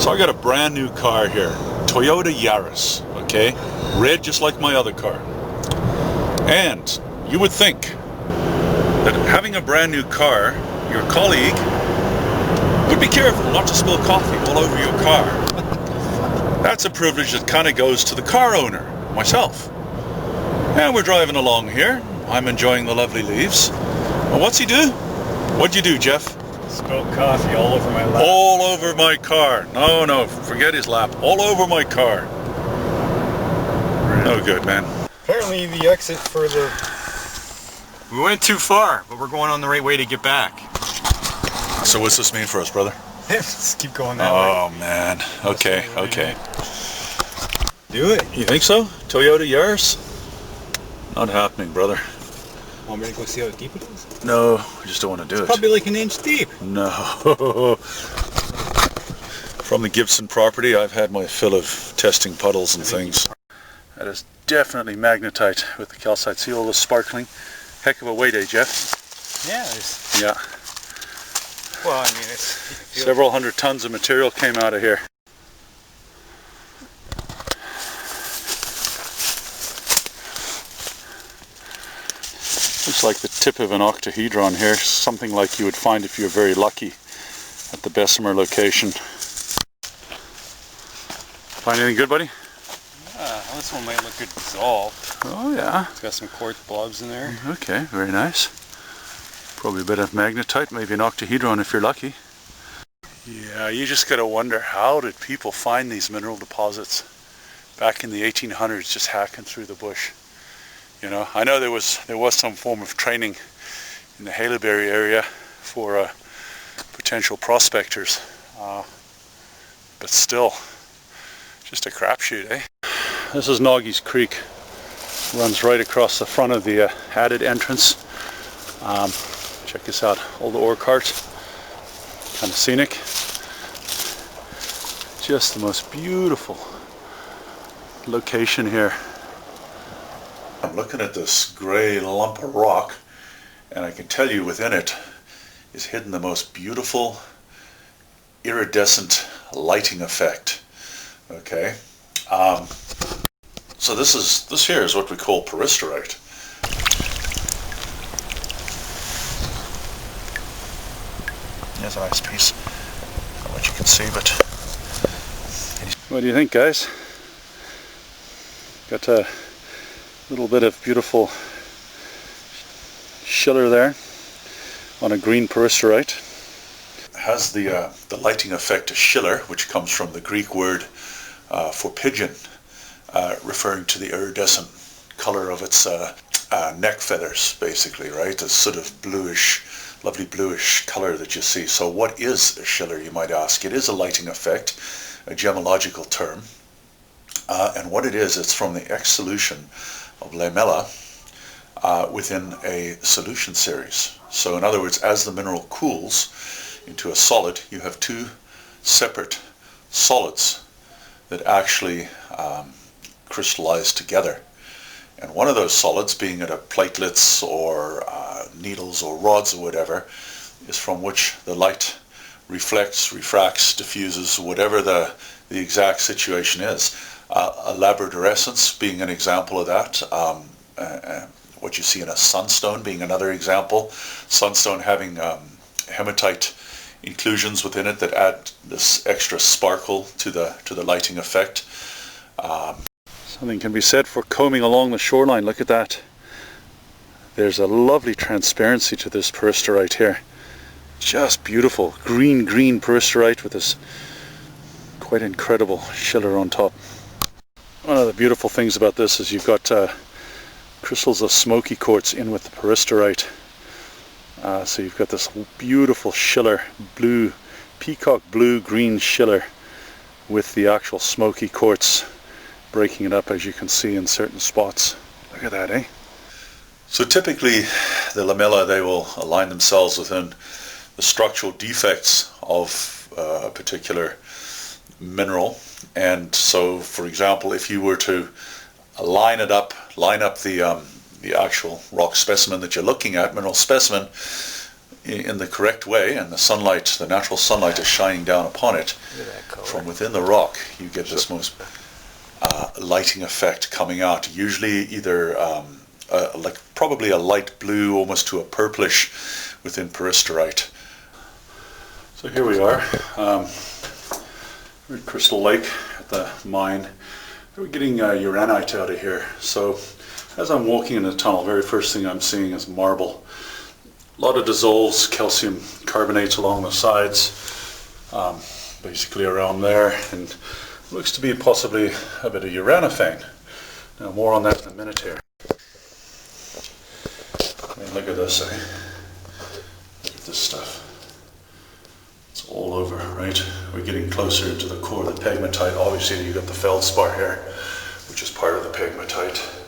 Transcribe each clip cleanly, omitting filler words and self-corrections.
So I got a brand new car here, Toyota Yaris, okay? Red just like my other car. And you would think that having a brand new car, your colleague would be careful not to spill coffee all over your car. That's a privilege that kind of goes to the car owner, myself. And we're driving along here. I'm enjoying the lovely leaves. And what's he do? What'd you do, Jeff? Spilled coffee all over my lap. All over my car. No, forget his lap. All over my car. No good, man. Apparently the exit for the... We went too far, but we're going on the right way to get back. So what's this mean for us, brother? Just keep going that way. Oh, man. Okay. Do it. You think so? Toyota Yaris? Not happening, brother. Want me to go see how deep it is? No, I just don't want to do it. Probably like an inch deep. No. From the Gibson property, I've had my fill of testing puddles and things. That is definitely magnetite with the calcite. See all the sparkling? Heck of a weight, eh, Jeff? Yeah, it's... Yeah. Well, I mean, it's... Several hundred tons of material came out of here. Looks like the tip of an octahedron here, something like you would find if you're very lucky at the Bessemer location. Find anything good, buddy? Yeah, this one might look good dissolved. Oh yeah. It's got some quartz blobs in there. Okay, very nice. Probably a bit of magnetite, maybe an octahedron if you're lucky. Yeah, you just gotta wonder, how did people find these mineral deposits back in the 1800s, just hacking through the bush? You know, I know there was some form of training in the Haileybury area for potential prospectors, but still, just a crapshoot, eh? This is Noggy's Creek. Runs right across the front of the added entrance. Check this out, all the ore carts, kind of scenic. Just the most beautiful location here. I'm looking at this grey lump of rock, and I can tell you within it is hidden the most beautiful iridescent lighting effect. Okay, so this here is what we call peristerite. There's a nice piece. I don't know what you can see, but what do you think, guys? Got a little bit of beautiful schiller there on a green peristerite. Has the lighting effect of schiller, which comes from the Greek word for pigeon, referring to the iridescent color of its neck feathers, basically, right? This sort of bluish, lovely bluish color that you see. So what is a schiller, you might ask? It is a lighting effect, a gemological term, and what it is, it's from the exsolution of lamella within a solution series. So in other words, as the mineral cools into a solid, you have two separate solids that actually crystallize together. And one of those solids, being it a platelets or needles or rods or whatever, is from which the light reflects, refracts, diffuses, whatever the exact situation is. A labradorescence being an example of that. What you see in a sunstone being another example. Sunstone having hematite inclusions within it that add this extra sparkle to the lighting effect. Something can be said for combing along the shoreline. Look at that. There's a lovely transparency to this peristerite here. Just beautiful. Green peristerite with this quite incredible schiller on top. One of the beautiful things about this is you've got crystals of smoky quartz in with the peristerite. So you've got this beautiful schiller, blue, peacock blue green schiller with the actual smoky quartz breaking it up, as you can see in certain spots. Look at that, eh? So typically the lamella, they will align themselves within the structural defects of a particular mineral. And so, for example, if you were to line up the actual rock specimen that you're looking at, mineral specimen, in the correct way, and the sunlight, the natural sunlight is shining down upon it, from within the rock, you get this most lighting effect coming out. Usually either like probably a light blue, almost to a purplish, within peristerite. So here we are. We're at Crystal Lake at the mine. We're getting uranite out of here. So as I'm walking in the tunnel, very first thing I'm seeing is marble. A lot of dissolved calcium carbonates along the sides, basically around there, and looks to be possibly a bit of uranophane. Now more on that in a minute here. I mean, look at this, eh? Look at this stuff. It's all over, right? We're getting closer into the core of the pegmatite. Obviously you've got the feldspar here, which is part of the pegmatite.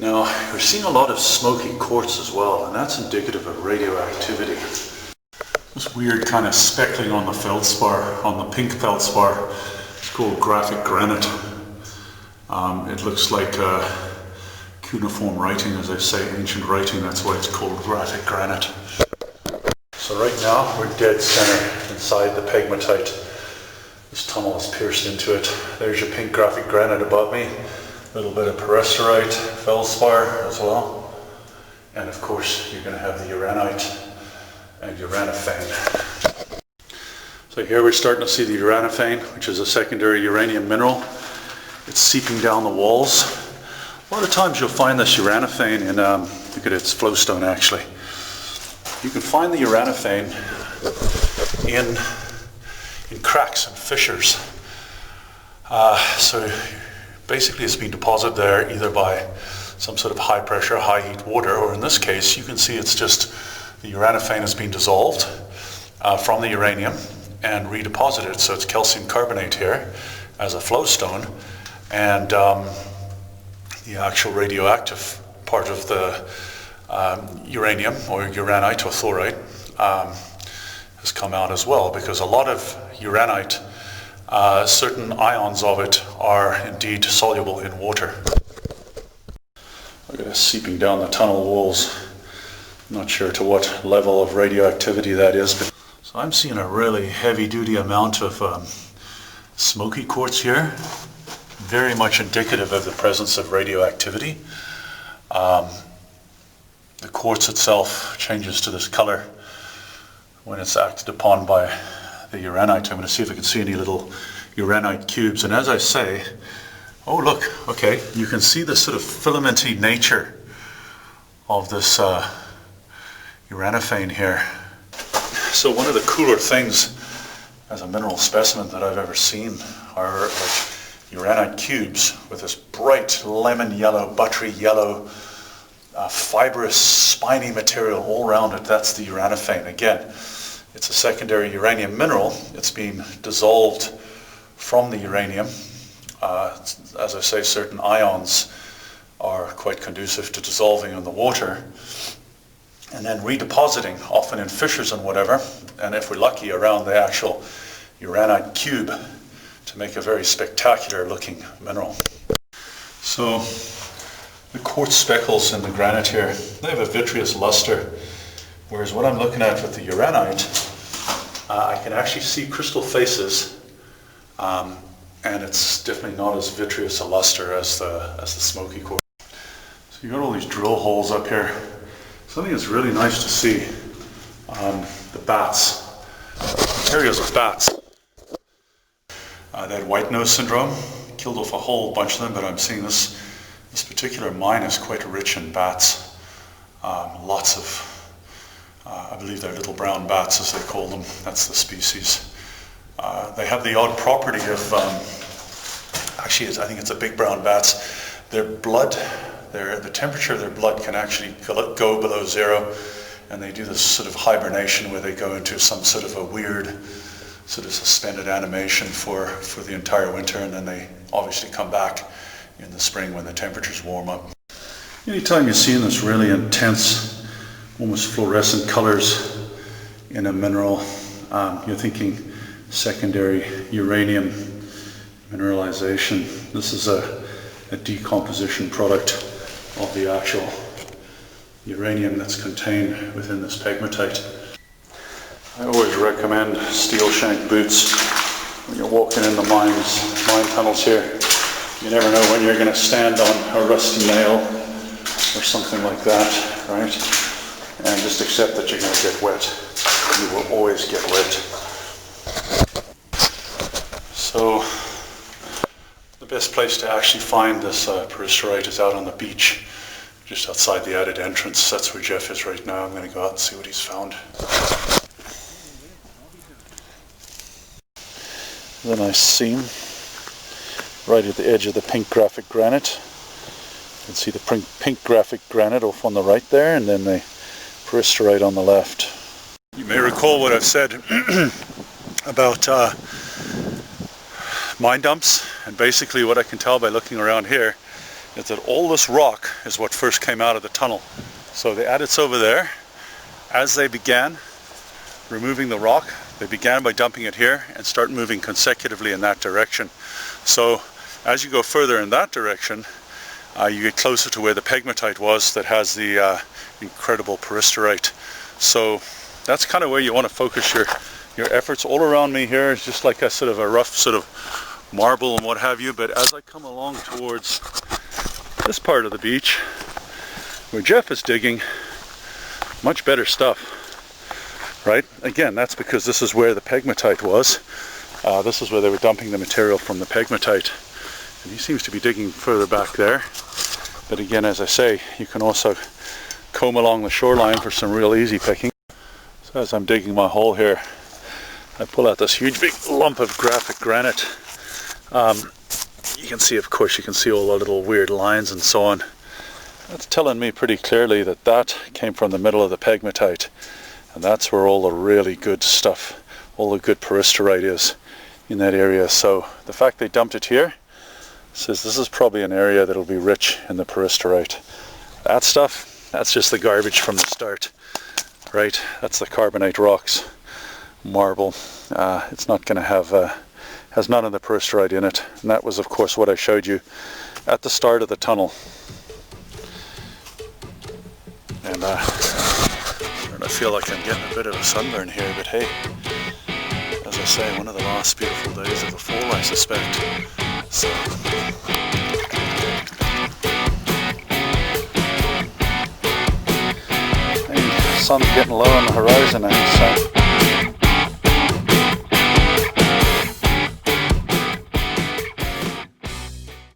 Now, we're seeing a lot of smoky quartz as well, and that's indicative of radioactivity. This weird kind of speckling on the feldspar, on the pink feldspar, it's called graphic granite. It looks like cuneiform writing, as I say, ancient writing, that's why it's called graphic granite. So right now, we're dead center inside the pegmatite. This tunnel is pierced into it. There's your pink graphic granite above me. A little bit of peristerite, feldspar as well. And of course, you're going to have the uranite and uranophane. So here we're starting to see the uranophane, which is a secondary uranium mineral. It's seeping down the walls. A lot of times you'll find this uranophane in, look at its flowstone actually. You can find the uranophane in cracks and fissures. So basically it's been deposited there either by some sort of high pressure, high heat water, or in this case you can see it's just the uranophane has been dissolved from the uranium and redeposited. So it's calcium carbonate here as a flowstone, and the actual radioactive part of the uranium or uranite or thorite has come out as well, because a lot of uranite, certain ions of it are indeed soluble in water. Look at this seeping down the tunnel walls. I'm not sure to what level of radioactivity that is, but so I'm seeing a really heavy-duty amount of smoky quartz here, very much indicative of the presence of radioactivity. The quartz itself changes to this color when it's acted upon by the uranite. I'm going to see if I can see any little uranite cubes, and as I say, oh look, okay, you can see the sort of filamenty nature of this uranophane here. So one of the cooler things as a mineral specimen that I've ever seen are like uranite cubes with this bright lemon yellow, buttery yellow, fibrous, spiny material all around it. That's the uranophane. Again, it's a secondary uranium mineral. It's been dissolved from the uranium. As I say, certain ions are quite conducive to dissolving in the water and then redepositing, often in fissures and whatever, and if we're lucky, around the actual uranite cube to make a very spectacular looking mineral. So the quartz speckles in the granite here, they have a vitreous luster, whereas what I'm looking at with the uranite, I can actually see crystal faces, and it's definitely not as vitreous a luster as the smoky quartz. So you've got all these drill holes up here. Something that's really nice to see, the bats, areas of bats. They had white nose syndrome, killed off a whole bunch of them, but I'm seeing this particular mine is quite rich in bats. Lots of, I believe they're little brown bats as they call them, that's the species. They have the odd property of, actually I think it's a big brown bats, their blood, the temperature of their blood can actually go below zero, and they do this sort of hibernation where they go into some sort of a weird sort of suspended animation for the entire winter, and then they obviously come back in the spring when the temperatures warm up. Anytime you're seeing this really intense, almost fluorescent colors in a mineral, you're thinking secondary uranium mineralization. This is a decomposition product of the actual uranium that's contained within this pegmatite. I always recommend steel shank boots when you're walking in the mine tunnels here. You never know when you're going to stand on a rusty nail or something like that, right? And just accept that you're going to get wet. You will always get wet. So the best place to actually find this peristerite is out on the beach, just outside the added entrance. That's where Jeff is right now. I'm going to go out and see what he's found. The nice seam right at the edge of the pink graphic granite. You can see the pink graphic granite off on the right there, and then the peristerite on the left. You may recall what I've said about mine dumps, and basically what I can tell by looking around here is that all this rock is what first came out of the tunnel. So the adits over there, as they began removing the rock, they began by dumping it here and start moving consecutively in that direction. So as you go further in that direction, you get closer to where the pegmatite was that has the incredible peristerite. So that's kind of where you want to focus your efforts. All around me here is just like a sort of a rough sort of marble and what have you, but as I come along towards this part of the beach where Jeff is digging, much better stuff. Right? Again, that's because this is where the pegmatite was. This is where they were dumping the material from the pegmatite. And he seems to be digging further back there. But again, as I say, you can also comb along the shoreline for some real easy picking. So as I'm digging my hole here, I pull out this huge big lump of graphic granite. You can see, of course, you can see all the little weird lines and so on. That's telling me pretty clearly that that came from the middle of the pegmatite. And that's where all the really good stuff, all the good peristerite is in that area. So the fact they dumped it here says this is probably an area that'll be rich in the peristerite. That stuff, that's just the garbage from the start, right? That's the carbonate rocks, marble. It's not going to have, has none of the peristerite in it. And that was, of course, what I showed you at the start of the tunnel. And I feel like I'm getting a bit of a sunburn here, but hey, as I say, one of the last beautiful days of the fall, I suspect. So, and the sun's getting low on the horizon now, so